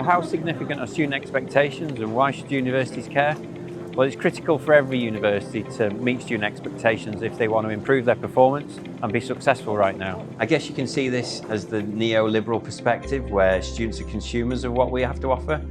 how significant are student expectations and why should universities care? Well, it's critical for every university to meet student expectations if they want to improve their performance and be successful right now. I guess you can see this as the neoliberal perspective where students are consumers of what we have to offer.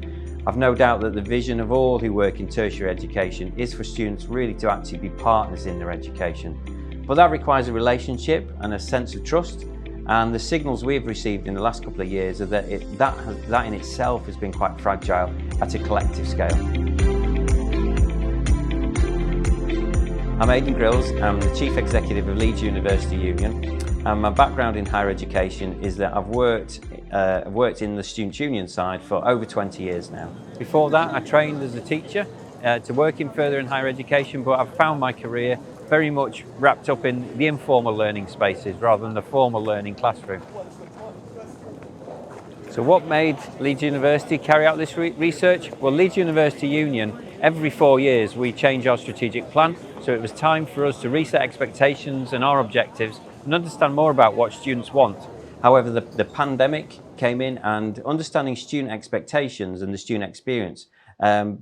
I've no doubt that the vision of all who work in tertiary education is for students really to actually be partners in their education. But that requires a relationship and a sense of trust, and the signals we've received in the last couple of years are that that in itself has been quite fragile at a collective scale. I'm Aidan Grills, I'm the Chief Executive of Leeds University Union, and my background in higher education is that I've worked in the Student Union side for over 20 years now. Before that I trained as a teacher to work in further and higher education, but I've found my career very much wrapped up in the informal learning spaces rather than the formal learning classroom. So what made Leeds University carry out this research? Well, Leeds University Union, every 4 years we change our strategic plan, so it was time for us to reset expectations and our objectives and understand more about what students want. However, the pandemic came in and understanding student expectations and the student experience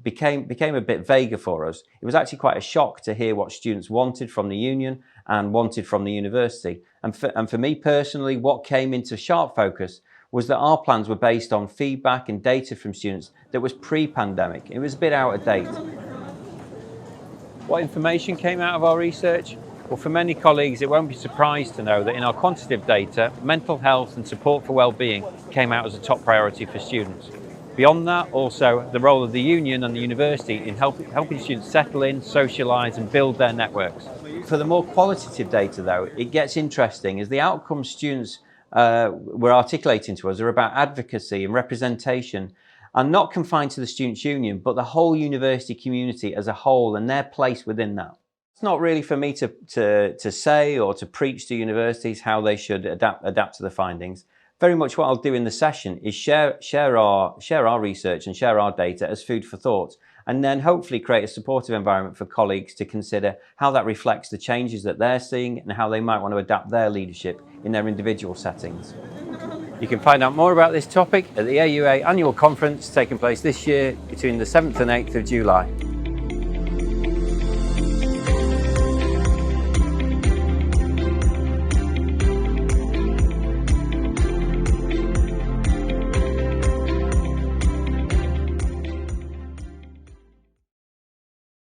became a bit vaguer for us. It was actually quite a shock to hear what students wanted from the union and wanted from the university. And for me personally, what came into sharp focus was that our plans were based on feedback and data from students that was pre-pandemic. It was a bit out of date. What information came out of our research? Well, for many colleagues, it won't be surprised to know that in our quantitative data, mental health and support for well-being came out as a top priority for students. Beyond that, also the role of the union and the university in helping students settle in, socialise and build their networks. For the more qualitative data though, it gets interesting as the outcomes students were articulating to us are about advocacy and representation, and not confined to the Students' Union, but the whole university community as a whole and their place within that. It's not really for me to say or to preach to universities how they should adapt to the findings. Very much what I'll do in the session is share our research and share our data as food for thought, and then hopefully create a supportive environment for colleagues to consider how that reflects the changes that they're seeing and how they might want to adapt their leadership in their individual settings. You can find out more about this topic at the AUA Annual Conference taking place this year between the 7th and 8th of July.